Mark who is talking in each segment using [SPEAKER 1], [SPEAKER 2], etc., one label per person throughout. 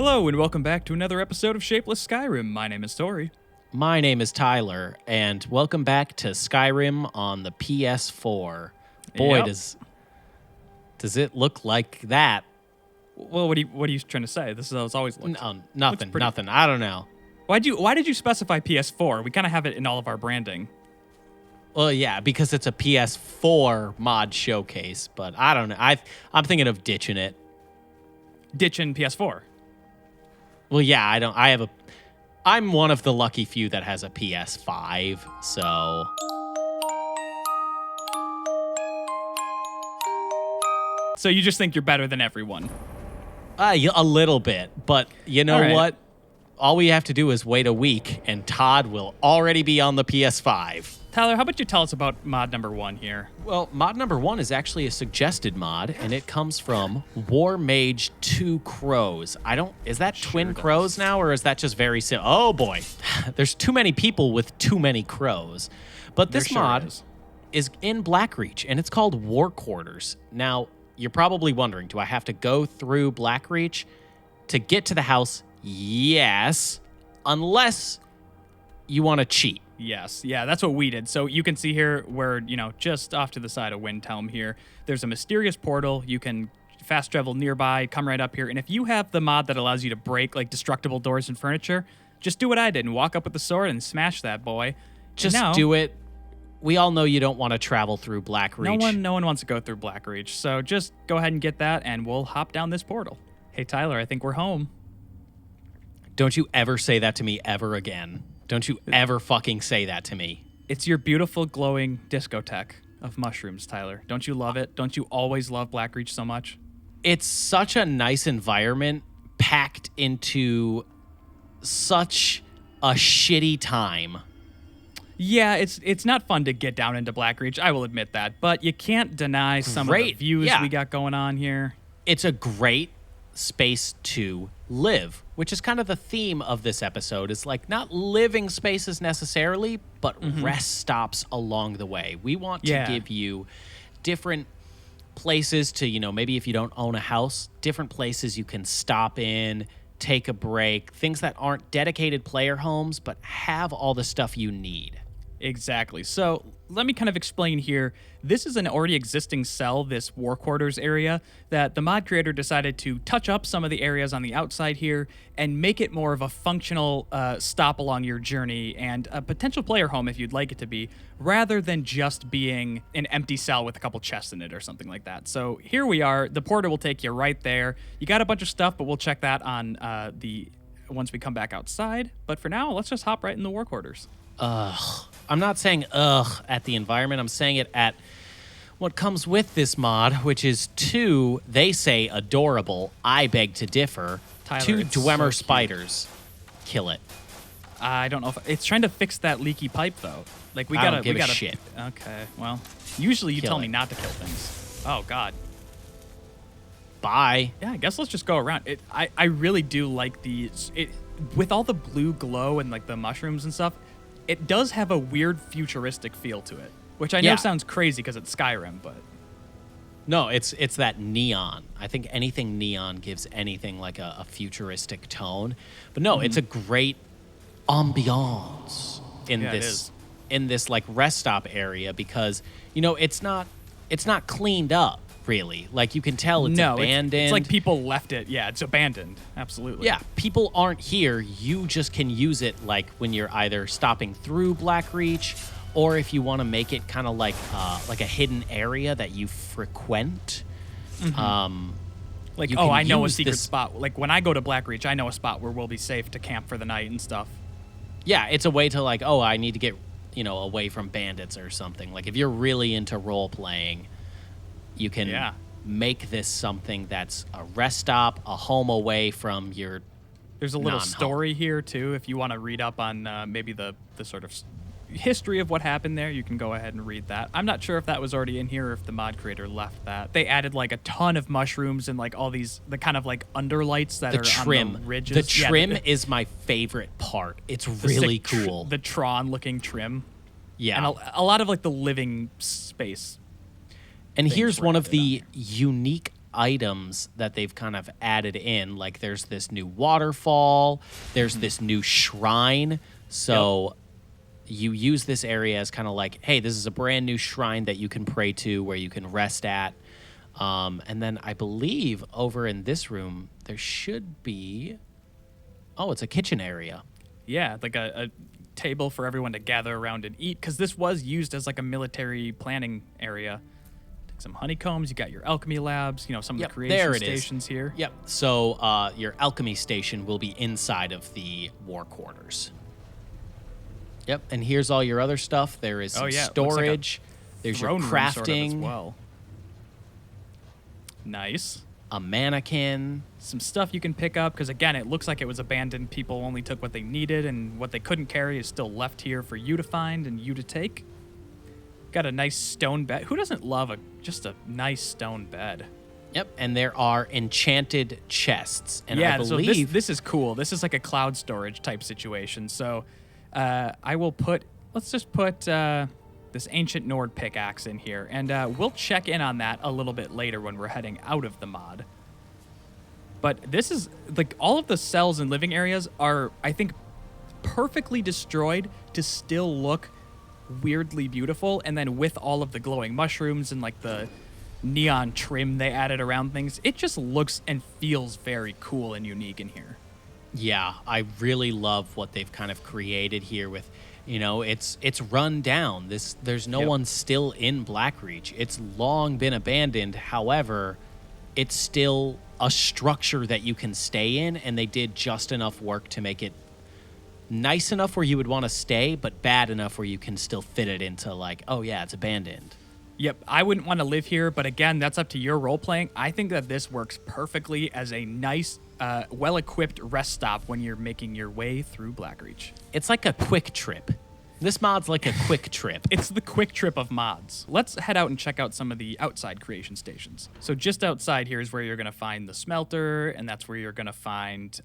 [SPEAKER 1] Hello and welcome back to another episode of Shapeless Skyrim. My name is Tori.
[SPEAKER 2] My name is Tyler, and welcome back to Skyrim on the PS4. Boy,
[SPEAKER 1] Yep.
[SPEAKER 2] does it look like that?
[SPEAKER 1] Well, what are you trying to say? This is how it's always looked.
[SPEAKER 2] No, nothing,
[SPEAKER 1] pretty-
[SPEAKER 2] nothing. I don't know.
[SPEAKER 1] Why did you specify PS4? We kind of have it in all of our branding.
[SPEAKER 2] Well, yeah, because it's a PS4 mod showcase, but I don't know. I'm thinking of ditching it.
[SPEAKER 1] Ditching PS4.
[SPEAKER 2] Well, yeah, I'm one of the lucky few that has a PS5, so
[SPEAKER 1] So you just think you're better than everyone.
[SPEAKER 2] a little bit. But you know
[SPEAKER 1] All right.
[SPEAKER 2] what? All we have to do is wait a week, and Todd will already be on the PS5.
[SPEAKER 1] Tyler, how about you tell us about mod number 1 here?
[SPEAKER 2] Well, mod number 1 is actually a suggested mod, and it comes from War Mage 2 Crows. Is that twin crows now, or is that just very simple? Oh boy, there's too many people with too many crows. But this
[SPEAKER 1] There sure
[SPEAKER 2] mod
[SPEAKER 1] is.
[SPEAKER 2] is in Blackreach, and it's called War Quarters. Now, you're probably wondering, do I have to go through Blackreach to get to the house? Yes, unless you want to cheat.
[SPEAKER 1] Yes, yeah, that's what we did. So you can see here, we're, just off to the side of Windhelm here. There's a mysterious portal. You can fast travel nearby, come right up here. And if you have the mod that allows you to break, like, destructible doors and furniture, just do what I did and walk up with the sword and smash that boy.
[SPEAKER 2] Just
[SPEAKER 1] Now-
[SPEAKER 2] do it. We all know you don't want to travel through Blackreach.
[SPEAKER 1] No one wants to go through Blackreach. So just go ahead and get that, and we'll hop down this portal. Hey, Tyler, I think we're home.
[SPEAKER 2] Don't you ever say that to me ever again. Don't you ever fucking say that to me.
[SPEAKER 1] It's your beautiful, glowing discotheque of mushrooms, Tyler. Don't you love it? Don't you always love Blackreach so much?
[SPEAKER 2] It's such a nice environment packed into such a shitty time.
[SPEAKER 1] Yeah, it's not fun to get down into Blackreach, I will admit that. But you can't deny some of the
[SPEAKER 2] Great,
[SPEAKER 1] views
[SPEAKER 2] yeah.
[SPEAKER 1] we got going on here.
[SPEAKER 2] It's a great space to live, which is kind of the theme of this episode, is like not living spaces necessarily, but rest stops along the way. We want to give you different places to, maybe if you don't own a house, different places you can stop in, take a break, things that aren't dedicated player homes, but have all the stuff you need.
[SPEAKER 1] Exactly. So let me kind of explain here. This is an already existing cell, this War Quarters area, that the mod creator decided to touch up some of the areas on the outside here and make it more of a functional stop along your journey and a potential player home if you'd like it to be, rather than just being an empty cell with a couple chests in it or something like that. So here we are. The portal will take you right there. You got a bunch of stuff, but we'll check that on once we come back outside. But for now, let's just hop right in the War Quarters.
[SPEAKER 2] I'm not saying ugh at the environment. I'm saying it at what comes with this mod, which is 2, they say adorable. I beg to differ.
[SPEAKER 1] Tyler,
[SPEAKER 2] 2
[SPEAKER 1] it's
[SPEAKER 2] Dwemer
[SPEAKER 1] so cute.
[SPEAKER 2] spiders. Kill it.
[SPEAKER 1] I don't know if it's trying to fix that leaky pipe though. Like we
[SPEAKER 2] I
[SPEAKER 1] gotta,
[SPEAKER 2] don't give
[SPEAKER 1] we
[SPEAKER 2] a
[SPEAKER 1] gotta.
[SPEAKER 2] shit.
[SPEAKER 1] Okay, well, usually you
[SPEAKER 2] Kill
[SPEAKER 1] tell me
[SPEAKER 2] it.
[SPEAKER 1] not to kill things. Oh God.
[SPEAKER 2] Bye.
[SPEAKER 1] Yeah, I guess let's just go around. I really do like with all the blue glow and like the mushrooms and stuff. It does have a weird futuristic feel to it, which I know
[SPEAKER 2] Yeah.
[SPEAKER 1] sounds crazy because it's Skyrim, but
[SPEAKER 2] No, it's that neon. I think anything neon gives anything like a futuristic tone. But no, it's a great ambiance in
[SPEAKER 1] Yeah, it
[SPEAKER 2] this
[SPEAKER 1] is.
[SPEAKER 2] in this like rest stop area because it's not cleaned up really. Like you can tell it's
[SPEAKER 1] no,
[SPEAKER 2] abandoned.
[SPEAKER 1] it's like people left it. Yeah, it's abandoned. Absolutely.
[SPEAKER 2] Yeah, people aren't here. You just can use it like when you're either stopping through Blackreach or if you want to make it kind of like a hidden area that you frequent.
[SPEAKER 1] Like,
[SPEAKER 2] You
[SPEAKER 1] oh,
[SPEAKER 2] can
[SPEAKER 1] I know a
[SPEAKER 2] use
[SPEAKER 1] secret
[SPEAKER 2] this-
[SPEAKER 1] spot. Like when I go to Blackreach, I know a spot where we'll be safe to camp for the night and stuff.
[SPEAKER 2] Yeah, it's a way to like, oh, I need to get, away from bandits or something. Like if you're really into role playing, you can make this something that's a rest stop, a home away from your
[SPEAKER 1] There's a little
[SPEAKER 2] non-home.
[SPEAKER 1] story here too. If you want to read up on maybe the sort of history of what happened there, you can go ahead and read that. I'm not sure if that was already in here or if the mod creator left that. They added like a ton of mushrooms and like all the kind of like underlights that
[SPEAKER 2] the
[SPEAKER 1] are
[SPEAKER 2] trim.
[SPEAKER 1] on the ridges.
[SPEAKER 2] The trim is my favorite part. It's really
[SPEAKER 1] sick
[SPEAKER 2] cool.
[SPEAKER 1] the Tron looking trim.
[SPEAKER 2] Yeah.
[SPEAKER 1] And a lot of like the living space.
[SPEAKER 2] And
[SPEAKER 1] things
[SPEAKER 2] here's
[SPEAKER 1] were
[SPEAKER 2] one of
[SPEAKER 1] added
[SPEAKER 2] the unique items that they've kind of added in. Like there's this new waterfall, there's this new shrine. So you use this area as kind of like, hey, this is a brand new shrine that you can pray to, where you can rest at. And then I believe over in this room, there should be, it's a kitchen area.
[SPEAKER 1] Yeah, like a table for everyone to gather around and eat, because this was used as like a military planning area. Take some honeycombs, you got your alchemy labs, some of the creation stations here.
[SPEAKER 2] Yep. So your alchemy station will be inside of the war quarters. Yep. And here's all your other stuff. There is some storage. There's your crafting.
[SPEAKER 1] Sort of as well. Nice.
[SPEAKER 2] A mannequin.
[SPEAKER 1] Some stuff you can pick up, because again, it looks like it was abandoned. People only took what they needed, and what they couldn't carry is still left here for you to find and you to take. Got a nice stone bed. Who doesn't love just a nice stone bed?
[SPEAKER 2] Yep, and there are enchanted chests. And
[SPEAKER 1] yeah,
[SPEAKER 2] I believe
[SPEAKER 1] so this is cool. This is like a cloud storage type situation. So let's just put this ancient Nord pickaxe in here, and we'll check in on that a little bit later when we're heading out of the mod. But this is, like, all of the cells and living areas are, I think, perfectly destroyed to still look weirdly beautiful, and then with all of the glowing mushrooms and, like, the neon trim they added around things, it just looks and feels very cool and unique in here.
[SPEAKER 2] Yeah, I really love what they've kind of created here with, it's run down. There's no one still in Blackreach. It's long been abandoned. However, it's still a structure that you can stay in, and they did just enough work to make it nice enough where you would want to stay, but bad enough where you can still fit it into like, oh yeah, it's abandoned.
[SPEAKER 1] Yep, I wouldn't want to live here, but again, that's up to your role playing. I think that this works perfectly as a nice, well-equipped rest stop when you're making your way through Blackreach.
[SPEAKER 2] It's like a quick trip. This mod's like a quick trip.
[SPEAKER 1] It's the quick trip of mods. Let's head out and check out some of the outside creation stations. So just outside here is where you're going to find the smelter, and that's where you're going to find,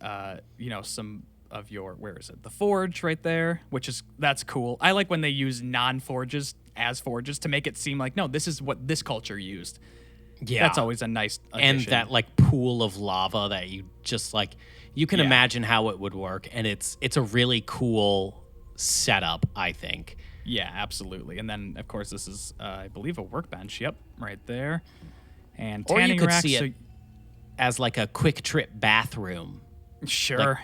[SPEAKER 1] some of your, where is it? The forge right there, that's cool. I like when they use non-forges as forges to make it seem like, no, this is what this culture used.
[SPEAKER 2] Yeah.
[SPEAKER 1] That's always a nice addition.
[SPEAKER 2] And that like pool of lava that you just like, you can imagine how it would work, and it's a really cool setup, I think.
[SPEAKER 1] Yeah, absolutely. And then, of course, this is, I believe, a workbench. Yep, right there. And tanning
[SPEAKER 2] or you could
[SPEAKER 1] rack,
[SPEAKER 2] see it as like a quick trip bathroom.
[SPEAKER 1] Sure.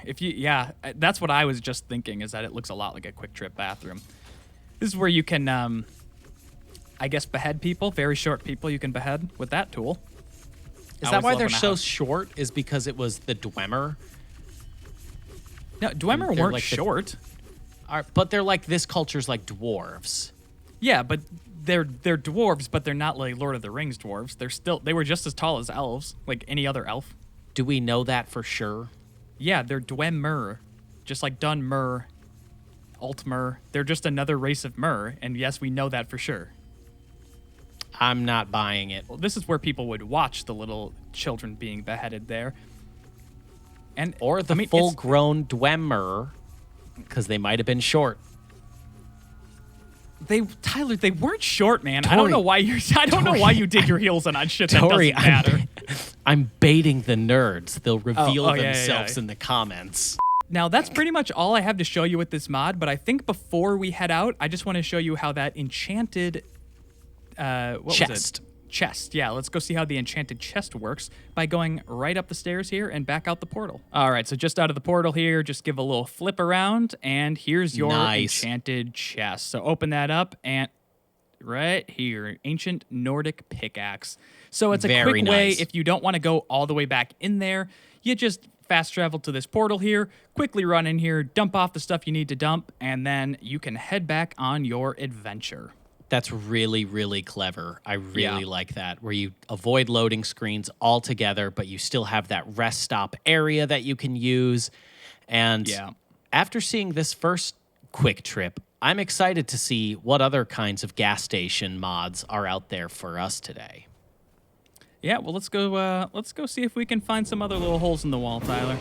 [SPEAKER 1] That's what I was just thinking, is that it looks a lot like a quick trip bathroom. This is where you can, I guess, behead people. Very short people you can behead with that tool.
[SPEAKER 2] Is that why they're so short? Is because it was the Dwemer?
[SPEAKER 1] No, Dwemer weren't like short.
[SPEAKER 2] But they're like this culture's like dwarves.
[SPEAKER 1] Yeah, but they're dwarves, but they're not like Lord of the Rings dwarves. They were just as tall as elves, like any other elf.
[SPEAKER 2] Do we know that for sure?
[SPEAKER 1] Yeah, they're Dwemer, just like Dunmer, Altmer. They're just another race of Mer, and yes, we know that for sure.
[SPEAKER 2] I'm not buying it.
[SPEAKER 1] Well, this is where people would watch the little children being beheaded there.
[SPEAKER 2] Or the full-grown Dwemer, because they might have been short.
[SPEAKER 1] Tyler, they weren't short, man. Tori, I don't know why you dig your heels in on shit that doesn't matter.
[SPEAKER 2] I'm baiting the nerds. They'll reveal themselves in the comments.
[SPEAKER 1] Now, that's pretty much all I have to show you with this mod, but I think before we head out, I just want to show you how that enchanted chest. Yeah, let's go see how the enchanted chest works by going right up the stairs here and back out the portal. All right, so just out of the portal here, just give a little flip around, and here's your enchanted chest. So open that up, and right here, ancient Nordic pickaxe. So it's a quick way, if you don't want to go all the way back in there, you just fast travel to this portal here, quickly run in here, dump off the stuff you need to dump, and then you can head back on your adventure.
[SPEAKER 2] That's really, really clever. I really like that, where you avoid loading screens altogether, but you still have that rest stop area that you can use. And after seeing this first quick trip, I'm excited to see what other kinds of gas station mods are out there for us today.
[SPEAKER 1] Yeah, well, let's go see if we can find some other little holes in the wall, Tyler.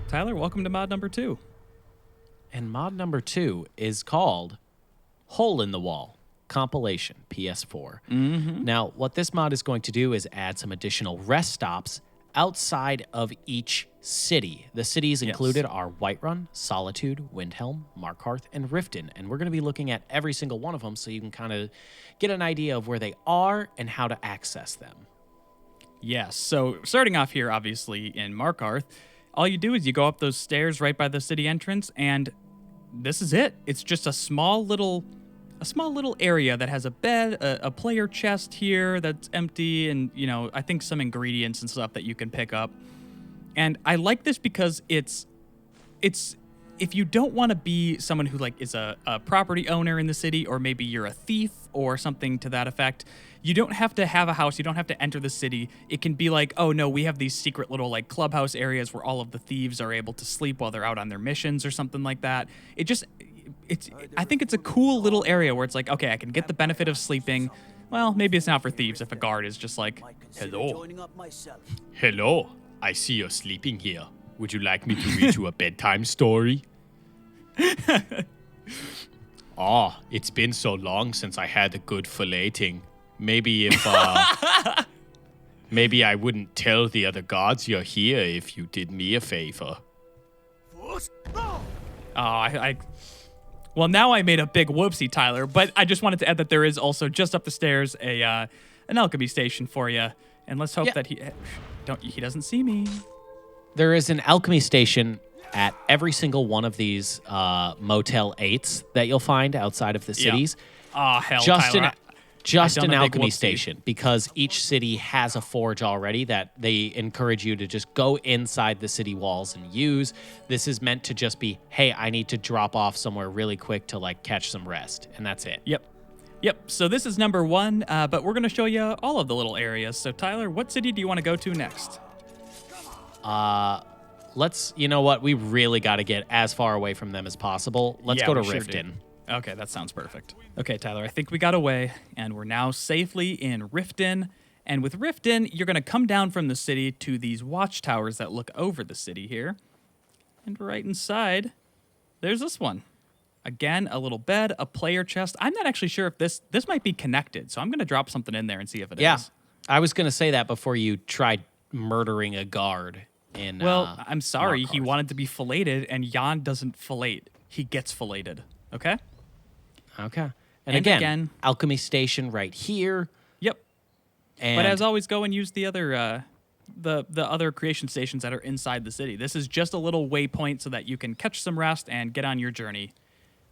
[SPEAKER 1] Tyler, welcome to mod number 2.
[SPEAKER 2] And mod number 2 is called Hole in the Wall. Compilation PS4. Now, what this mod is going to do is add some additional rest stops outside of each city. The cities included are Whiterun, Solitude, Windhelm, Markarth, and Riften. And we're going to be looking at every single one of them so you can kind of get an idea of where they are and how to access them.
[SPEAKER 1] Yes. So starting off here, obviously, in Markarth, all you do is you go up those stairs right by the city entrance, and this is it. It's just a small little area that has a bed, a player chest here that's empty, and, you know, I think some ingredients and stuff that you can pick up. And I like this because it's if you don't want to be someone who like is a property owner in the city, or maybe you're a thief or something to that effect, you don't have to have a house. You don't have to enter the city. It can be like, oh no, we have these secret little like clubhouse areas where all of the thieves are able to sleep while they're out on their missions or something like that. I think it's a cool little area where it's like, okay, I can get the benefit of sleeping. Well, maybe it's not for thieves if a guard is just like, hello.
[SPEAKER 3] Hello, I see you're sleeping here. Would you like me to read you a bedtime story? It's been so long since I had a good filleting. Maybe maybe I wouldn't tell the other guards you're here if you did me a favor.
[SPEAKER 1] Well, now I made a big whoopsie, Tyler, but I just wanted to add that there is also just up the stairs an alchemy station for you. And let's hope that he doesn't see me.
[SPEAKER 2] There is an alchemy station at every single one of these Motel 8s that you'll find outside of the cities.
[SPEAKER 1] Oh, hell,
[SPEAKER 2] Tyler. Just
[SPEAKER 1] I've
[SPEAKER 2] an
[SPEAKER 1] done a big
[SPEAKER 2] alchemy
[SPEAKER 1] whoopsie.
[SPEAKER 2] station, because each city has a forge already that they encourage you to just go inside the city walls and use. This is meant to just be, hey, I need to drop off somewhere really quick to like catch some rest, and that's it.
[SPEAKER 1] Yep. So this is number 1, but we're going to show you all of the little areas. So Tyler, what city do you want to go to next?
[SPEAKER 2] You know what? We really got to get as far away from them as possible. Let's go to
[SPEAKER 1] we sure
[SPEAKER 2] Riften.
[SPEAKER 1] do. Okay, that sounds perfect. Okay, Tyler, I think we got away, and we're now safely in Riften. And with Riften, you're going to come down from the city to these watchtowers that look over the city here. And right inside, there's this one. Again, a little bed, a player chest. I'm not actually sure if this might be connected, so I'm going to drop something in there and see if it is.
[SPEAKER 2] Yeah, I was going to say that before you tried murdering a guard in
[SPEAKER 1] Well, I'm sorry.
[SPEAKER 2] Markarth.
[SPEAKER 1] He wanted to be filleted, and Jan doesn't fillet. He gets filleted. Okay?
[SPEAKER 2] Okay.
[SPEAKER 1] And again,
[SPEAKER 2] alchemy station right here.
[SPEAKER 1] Yep.
[SPEAKER 2] And
[SPEAKER 1] But as always, go and use the other the other creation stations that are inside the city. This is just a little waypoint so that you can catch some rest and get on your journey.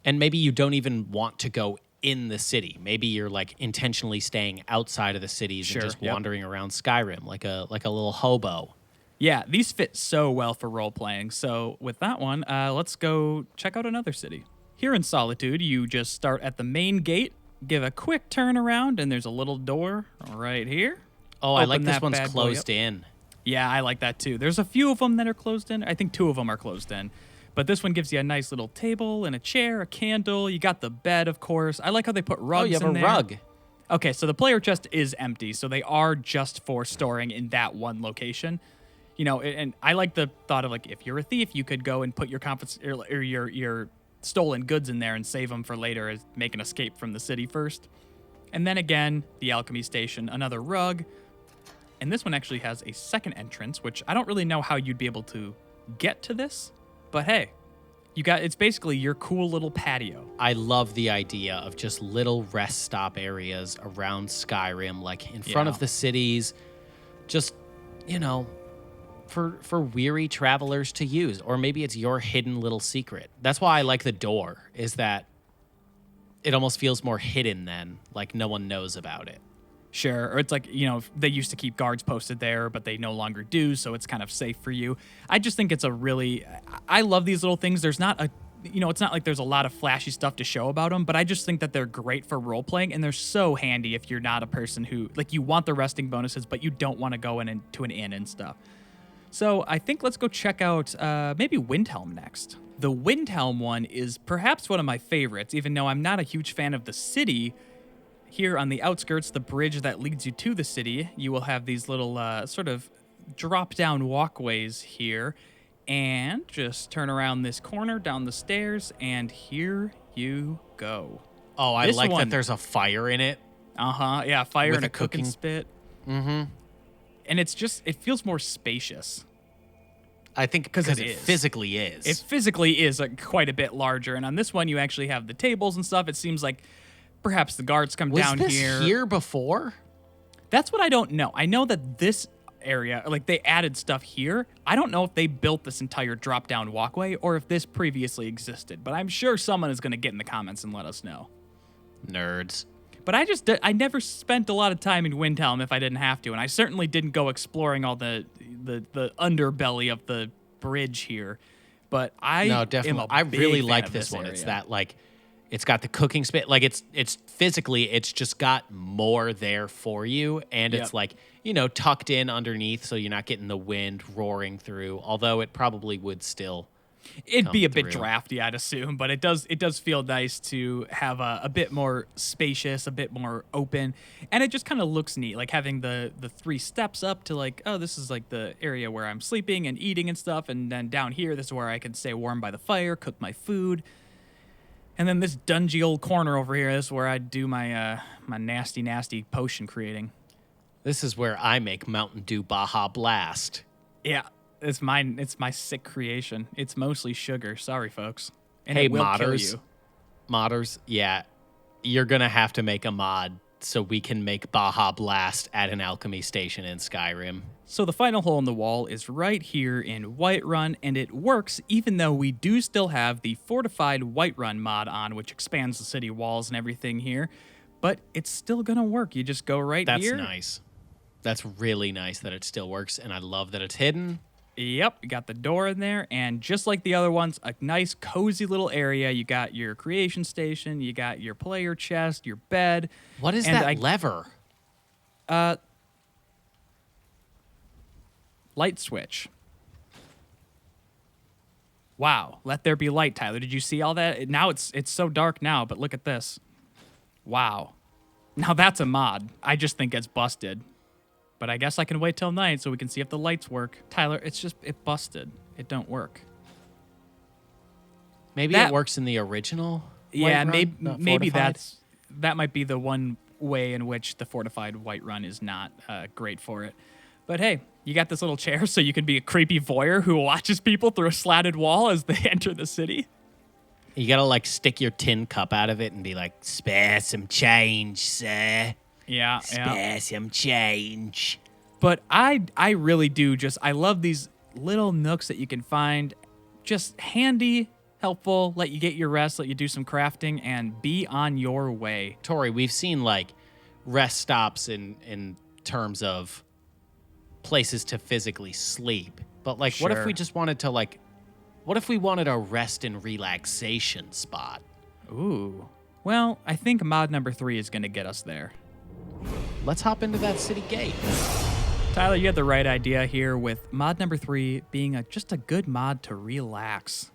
[SPEAKER 2] And maybe you don't even want to go in the city. Maybe you're like intentionally staying outside of the cities
[SPEAKER 1] Sure,
[SPEAKER 2] and just
[SPEAKER 1] yep.
[SPEAKER 2] wandering around Skyrim like a little hobo.
[SPEAKER 1] Yeah, these fit so well for role playing. So with that one, let's go check out another city. Here in Solitude, you just start at the main gate, give a quick turn around, and there's a little door right here.
[SPEAKER 2] Oh, I
[SPEAKER 1] Open
[SPEAKER 2] like this
[SPEAKER 1] that
[SPEAKER 2] one's
[SPEAKER 1] bad boy
[SPEAKER 2] closed
[SPEAKER 1] up.
[SPEAKER 2] in.
[SPEAKER 1] Yeah, I like that too. There's a few of them that are closed in. I think 2 of them are closed in. But this one gives you a nice little table and a chair, a candle. You got the bed, of course. I like how they put rugs in
[SPEAKER 2] you have a
[SPEAKER 1] there.
[SPEAKER 2] rug.
[SPEAKER 1] Okay, so the player chest is empty, so they are just for storing in that one location. You know, and I like the thought of like, if you're a thief, you could go and put your your stolen goods in there and save them for later as make an escape from the city first. And then again, the alchemy station, another rug. And this one actually has a second entrance, which I don't really know how you'd be able to get to this. But hey, it's basically your cool little patio.
[SPEAKER 2] I love the idea of just little rest stop areas around Skyrim, like in front of the cities, just, you know, for weary travelers to use. Or maybe it's your hidden little secret. That's why I like the door, is that it almost feels more hidden than like no one knows about it.
[SPEAKER 1] Sure, or it's like, you know, they used to keep guards posted there, but they no longer do, so it's kind of safe for you. I just think it's I love these little things. There's not it's not like there's a lot of flashy stuff to show about them, but I just think that they're great for role-playing, and they're so handy if you're not a person who, like, you want the resting bonuses, but you don't want to go into an inn and stuff. So I think let's go check out maybe Windhelm next. The Windhelm one is perhaps one of my favorites, even though I'm not a huge fan of the city. Here on the outskirts, the bridge that leads you to the city, you will have these little sort of drop-down walkways here. And just turn around this corner, down the stairs, and here you go.
[SPEAKER 2] Oh, I
[SPEAKER 1] This
[SPEAKER 2] like
[SPEAKER 1] one-
[SPEAKER 2] that there's a fire in it.
[SPEAKER 1] Yeah, fire
[SPEAKER 2] With
[SPEAKER 1] and
[SPEAKER 2] a
[SPEAKER 1] a cooking
[SPEAKER 2] cooking-
[SPEAKER 1] spit. Mm-hmm. And it feels more spacious.
[SPEAKER 2] I think
[SPEAKER 1] 'Cause
[SPEAKER 2] because
[SPEAKER 1] it
[SPEAKER 2] it
[SPEAKER 1] is.
[SPEAKER 2] physically is.
[SPEAKER 1] It physically is quite a bit larger, and on this one you actually have the tables and stuff. It seems like perhaps the guards come
[SPEAKER 2] Was
[SPEAKER 1] down
[SPEAKER 2] this here before?
[SPEAKER 1] That's what I don't know. I know that this area, like they added stuff here. I don't know if they built this entire drop-down walkway or if this previously existed, but I'm sure someone is going to get in the comments and let us know.
[SPEAKER 2] Nerds.
[SPEAKER 1] But I never spent a lot of time in Windhelm if I didn't have to, and I certainly didn't go exploring all the underbelly of the bridge here. But
[SPEAKER 2] No, definitely. I really like this one.
[SPEAKER 1] Area.
[SPEAKER 2] It's that like it's got the cooking spit. Like it's physically it's just got more there for you, and it's
[SPEAKER 1] Yep.
[SPEAKER 2] like, you know, tucked in underneath so you're not getting the wind roaring through, although it probably would still
[SPEAKER 1] It'd be a bit
[SPEAKER 2] through.
[SPEAKER 1] drafty, I'd assume, but it does feel nice to have a bit more spacious, a bit more open, and it just kind of looks neat, like having the 3 steps up to like, oh, this is like the area where I'm sleeping and eating and stuff, and then down here, this is where I can stay warm by the fire, cook my food, and then this dungy old corner over here, this is where I do my my nasty potion creating.
[SPEAKER 2] This is where I make Mountain Dew Baja Blast.
[SPEAKER 1] Yeah. It's my sick creation. It's mostly sugar. Sorry, folks. And
[SPEAKER 2] Hey,
[SPEAKER 1] it will kill
[SPEAKER 2] modders.
[SPEAKER 1] you.
[SPEAKER 2] Modders, yeah. You're gonna have to make a mod so we can make Baja Blast at an alchemy station in Skyrim.
[SPEAKER 1] So the final hole in the wall is right here in Whiterun, and it works even though we do still have the fortified Whiterun mod on, which expands the city walls and everything here. But it's still gonna work. You just go right
[SPEAKER 2] That's
[SPEAKER 1] here.
[SPEAKER 2] nice. That's really nice that it still works, and I love that it's hidden.
[SPEAKER 1] Yep, you got the door in there, and just like the other ones, a nice cozy little area. You got your creation station, you got your player chest, your bed.
[SPEAKER 2] What is
[SPEAKER 1] and
[SPEAKER 2] that lever?
[SPEAKER 1] Light switch. Wow, let there be light, Tyler. Did you see all that? Now it's so dark now, but look at this. Wow. Now that's a mod. I just think it's busted. But I guess I can wait till night so we can see if the lights work. Tyler, it busted. It don't work.
[SPEAKER 2] Maybe
[SPEAKER 1] that-
[SPEAKER 2] it works in the original.
[SPEAKER 1] Yeah,
[SPEAKER 2] Whiterun, not
[SPEAKER 1] maybe
[SPEAKER 2] fortified?
[SPEAKER 1] that might be the one way in which the fortified Whiterun is not great for it. But hey, you got this little chair so you can be a creepy voyeur who watches people through a slatted wall as they enter the city.
[SPEAKER 2] You gotta like stick your tin cup out of it and be like, "Spare some change, sir.
[SPEAKER 1] Yeah, yeah.
[SPEAKER 2] Spare some change."
[SPEAKER 1] But I really do I love these little nooks that you can find. Just handy, helpful, let you get your rest, let you do some crafting, and be on your way.
[SPEAKER 2] Tori, we've seen like rest stops in terms of places to physically sleep. But like, what if
[SPEAKER 1] Sure.
[SPEAKER 2] we just wanted to like, what if we wanted a rest and relaxation spot?
[SPEAKER 1] Ooh. Well, I think mod number 3 is going to get us there.
[SPEAKER 2] Let's hop into that city gate.
[SPEAKER 1] Tyler, you had the right idea here with mod number 3 being just a good mod to relax.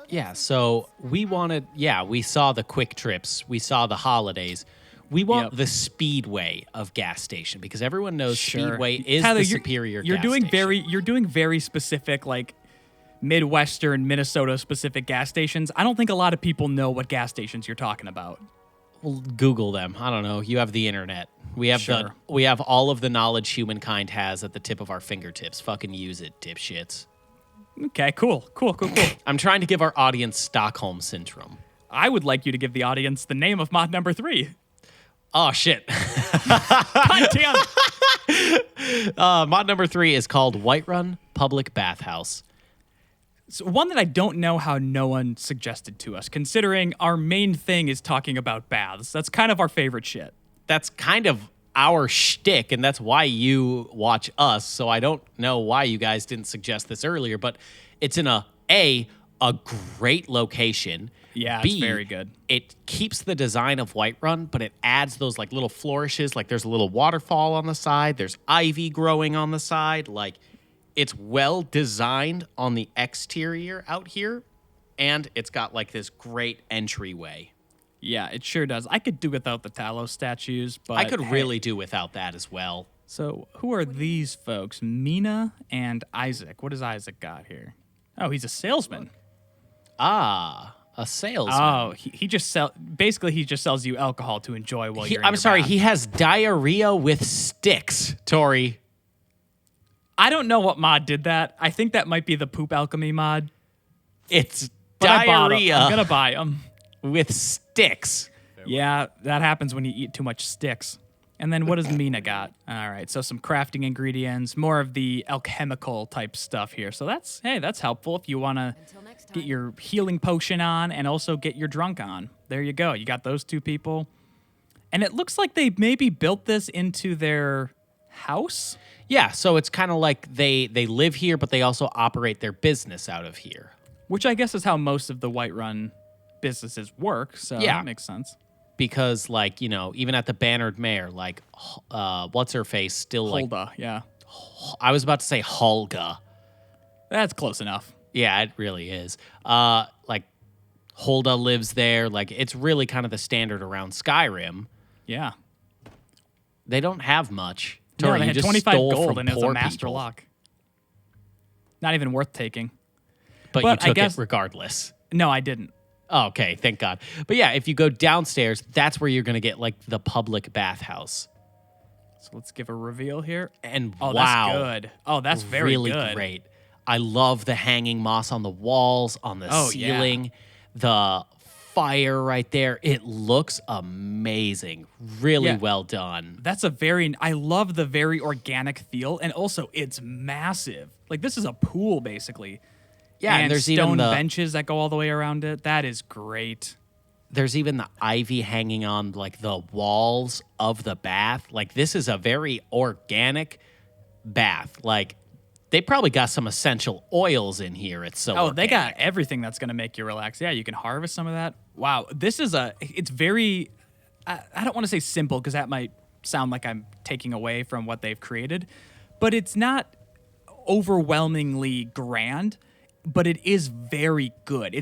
[SPEAKER 2] Yeah, so we saw the quick trips, we saw the holidays. We want
[SPEAKER 1] Yep.
[SPEAKER 2] the speedway of gas station because everyone knows
[SPEAKER 1] Sure.
[SPEAKER 2] speedway is
[SPEAKER 1] Tyler,
[SPEAKER 2] the
[SPEAKER 1] you're-
[SPEAKER 2] superior
[SPEAKER 1] You're
[SPEAKER 2] gas
[SPEAKER 1] doing
[SPEAKER 2] station.
[SPEAKER 1] you're doing very specific, like Midwestern Minnesota specific gas stations. I don't think a lot of people know what gas stations you're talking about.
[SPEAKER 2] Well, Google them. I don't know. You have the internet. We have
[SPEAKER 1] Sure.
[SPEAKER 2] we have all of the knowledge humankind has at the tip of our fingertips. Fucking use it, dipshits.
[SPEAKER 1] Okay, cool.
[SPEAKER 2] I'm trying to give our audience Stockholm syndrome.
[SPEAKER 1] I would like you to give the audience the name of mod number 3.
[SPEAKER 2] Oh shit.
[SPEAKER 1] God damn it.
[SPEAKER 2] Mod number 3 is called Whiterun Public Bathhouse.
[SPEAKER 1] So one that I don't know how no one suggested to us, considering our main thing is talking about baths. That's kind of our favorite shit.
[SPEAKER 2] That's kind of our shtick, and that's why you watch us. So I don't know why you guys didn't suggest this earlier, but it's in a great location.
[SPEAKER 1] Yeah,
[SPEAKER 2] B,
[SPEAKER 1] it's very good.
[SPEAKER 2] It keeps the design of Whiterun, but it adds those like little flourishes. Like there's a little waterfall on the side. There's ivy growing on the side. Like it's well designed on the exterior out here, and it's got like this great entryway.
[SPEAKER 1] Yeah, it sure does. I could do without the Talos statues, but
[SPEAKER 2] I could
[SPEAKER 1] hey.
[SPEAKER 2] really do without that as well.
[SPEAKER 1] So who are these folks? Mina and Isaac. What does Isaac got here? Oh, he's a salesman.
[SPEAKER 2] Ah, a salesman.
[SPEAKER 1] Oh, he just he just sells you alcohol to enjoy while you're in
[SPEAKER 2] I'm
[SPEAKER 1] your
[SPEAKER 2] sorry,
[SPEAKER 1] bath.
[SPEAKER 2] he has diarrhea with sticks, Tori.
[SPEAKER 1] I don't know what mod did that. I think that might be the poop alchemy mod.
[SPEAKER 2] It's
[SPEAKER 1] But I bought 'em.
[SPEAKER 2] diarrhea
[SPEAKER 1] I'm gonna buy them.
[SPEAKER 2] with sticks.
[SPEAKER 1] Yeah, that happens when you eat too much sticks. And then what does Mina got? All right, so some crafting ingredients, more of the alchemical type stuff here. So that's helpful if you want to get your healing potion on and also get your drunk on. There you go. You got those two people. And it looks like they maybe built this into their house.
[SPEAKER 2] Yeah, so it's kind of like they live here, but they also operate their business out of here.
[SPEAKER 1] Which I guess is how most of the Whiterun businesses work, so
[SPEAKER 2] Yeah.
[SPEAKER 1] that makes sense.
[SPEAKER 2] Because, like, you know, even at the Bannered Mare, like, what's-her-face still, like...
[SPEAKER 1] Hulda, yeah.
[SPEAKER 2] I was about to say Holga.
[SPEAKER 1] That's close enough.
[SPEAKER 2] Yeah, it really is. Like, Hulda lives there. Like, it's really kind of the standard around Skyrim.
[SPEAKER 1] Yeah.
[SPEAKER 2] They don't have much.
[SPEAKER 1] No,
[SPEAKER 2] Tori,
[SPEAKER 1] they
[SPEAKER 2] you
[SPEAKER 1] had
[SPEAKER 2] just
[SPEAKER 1] 25
[SPEAKER 2] stole
[SPEAKER 1] gold
[SPEAKER 2] from
[SPEAKER 1] and it was a
[SPEAKER 2] poor
[SPEAKER 1] master
[SPEAKER 2] people.
[SPEAKER 1] lock. Not even worth taking.
[SPEAKER 2] But
[SPEAKER 1] I
[SPEAKER 2] you took
[SPEAKER 1] guess-
[SPEAKER 2] it regardless.
[SPEAKER 1] No, I didn't.
[SPEAKER 2] Oh, okay, thank God. But yeah, if you go downstairs, that's where you're going to get, like, the public bathhouse.
[SPEAKER 1] So let's give a reveal here.
[SPEAKER 2] And
[SPEAKER 1] Oh,
[SPEAKER 2] wow.
[SPEAKER 1] that's good. Oh, that's very
[SPEAKER 2] really
[SPEAKER 1] good.
[SPEAKER 2] great. I love the hanging moss on the walls, on the
[SPEAKER 1] Oh,
[SPEAKER 2] ceiling, the fire right there. It looks amazing. Really
[SPEAKER 1] Yeah.
[SPEAKER 2] well done.
[SPEAKER 1] I love the very organic feel, and also it's massive. Like, this is a pool, basically.
[SPEAKER 2] Yeah, and there's
[SPEAKER 1] stone
[SPEAKER 2] even the
[SPEAKER 1] benches that go all the way around it. That is great.
[SPEAKER 2] there's even the ivy hanging on like the walls of the bath. Like, this is a very organic bath. Like, they probably got some essential oils in here. It's so
[SPEAKER 1] Oh, they got
[SPEAKER 2] organic.
[SPEAKER 1] everything that's going to make you relax. Yeah, you can harvest some of that. Wow, it's very, I don't want to say simple because that might sound like I'm taking away from what they've created, but it's not overwhelmingly grand, but it is very good.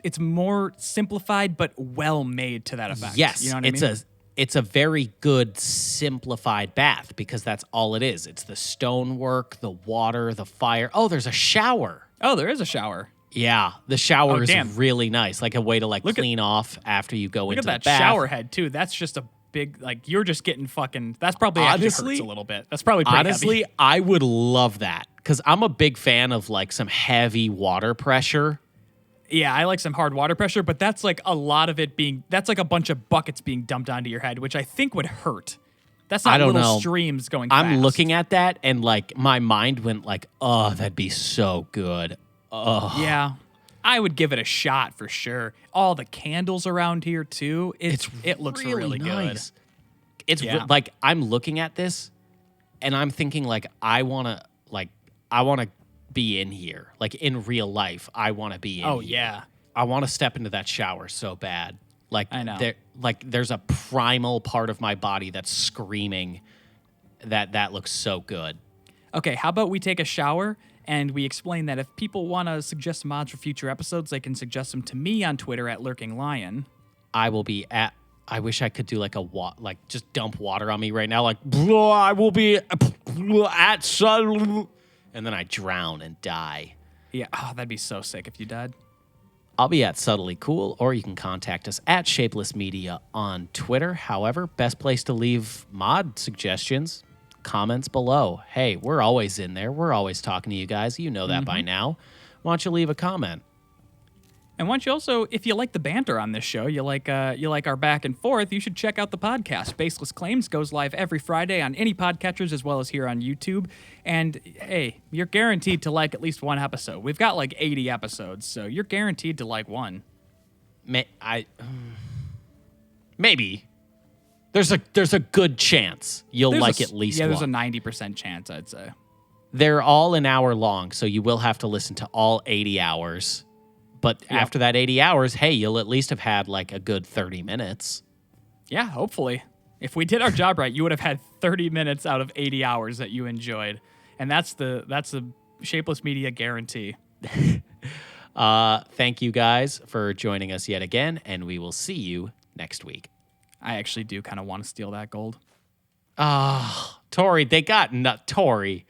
[SPEAKER 1] It's more simplified, but well made to that effect.
[SPEAKER 2] Yes,
[SPEAKER 1] You know what I mean?
[SPEAKER 2] it's a very good simplified bath because that's all it is. It's the stonework, the water, the fire. Oh, there's a shower.
[SPEAKER 1] Oh, there is a shower.
[SPEAKER 2] Yeah, the shower
[SPEAKER 1] Oh,
[SPEAKER 2] is
[SPEAKER 1] damn.
[SPEAKER 2] really nice, like a way to
[SPEAKER 1] Look at-
[SPEAKER 2] clean off after you go
[SPEAKER 1] Look
[SPEAKER 2] into
[SPEAKER 1] at that
[SPEAKER 2] the bath.
[SPEAKER 1] shower head too. That's just a big, like, you're just getting fucking, that's probably actually
[SPEAKER 2] Honestly-
[SPEAKER 1] hurts a little bit. That's probably pretty
[SPEAKER 2] Honestly,
[SPEAKER 1] heavy.
[SPEAKER 2] I would love that because I'm a big fan of like some heavy water pressure.
[SPEAKER 1] Yeah, I like some hard water pressure, but that's like a lot of it that's like a bunch of buckets being dumped onto your head, which I think would hurt. That's not
[SPEAKER 2] I don't
[SPEAKER 1] little
[SPEAKER 2] know.
[SPEAKER 1] streams going
[SPEAKER 2] I'm
[SPEAKER 1] fast.
[SPEAKER 2] looking at that and like my mind went like, oh, that'd be so good. Oh,
[SPEAKER 1] Yeah. I would give it a shot for sure. All the candles around here too. It looks really good.
[SPEAKER 2] nice. It's
[SPEAKER 1] Yeah.
[SPEAKER 2] like I'm looking at this and I'm thinking like I want to be in here. Like in real life, I want to be in
[SPEAKER 1] Oh
[SPEAKER 2] here.
[SPEAKER 1] yeah.
[SPEAKER 2] I want to step into that shower so bad. Like
[SPEAKER 1] I know.
[SPEAKER 2] There's a primal part of my body that's screaming that looks so good.
[SPEAKER 1] Okay, how about we take a shower and we explain that if people want to suggest mods for future episodes, they can suggest them to me on Twitter at Lurking Lion.
[SPEAKER 2] I will be at. I wish I could do like just dump water on me right now. Like, I will be at sun, and then I drown and die.
[SPEAKER 1] Yeah, oh, that'd be so sick if you died.
[SPEAKER 2] I'll be at Subtly Cool, or you can contact us at Shapeless Media on Twitter. However, best place to leave mod suggestions, comments below. Hey, we're always in there. We're always talking to you guys. You know that by now. Why don't you leave a comment?
[SPEAKER 1] And why don't you also, if you like the banter on this show, you like our back and forth, you should check out the podcast. Baseless Claims goes live every Friday on any podcatchers as well as here on YouTube. And hey, you're guaranteed to like at least one episode. We've got like 80 episodes, so you're guaranteed to like one.
[SPEAKER 2] Maybe. There's a good chance you'll like at least
[SPEAKER 1] yeah,
[SPEAKER 2] one.
[SPEAKER 1] there's a 90% chance, I'd say.
[SPEAKER 2] They're all an hour long, so you will have to listen to all 80 hours. But after that 80 hours, hey, you'll at least have had like a good 30 minutes.
[SPEAKER 1] Yeah, hopefully. If we did our job right, you would have had 30 minutes out of 80 hours that you enjoyed. And that's the Shapeless Media guarantee.
[SPEAKER 2] Thank you guys for joining us yet again, and we will see you next week.
[SPEAKER 1] I actually do kind of want to steal that gold.
[SPEAKER 2] Tori, they got Tori,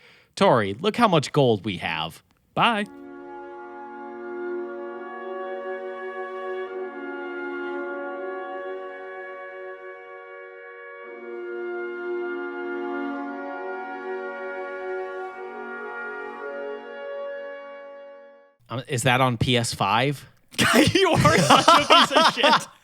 [SPEAKER 2] look how much gold we have.
[SPEAKER 1] Bye.
[SPEAKER 2] Is that on PS5?
[SPEAKER 1] You are such a piece of shit.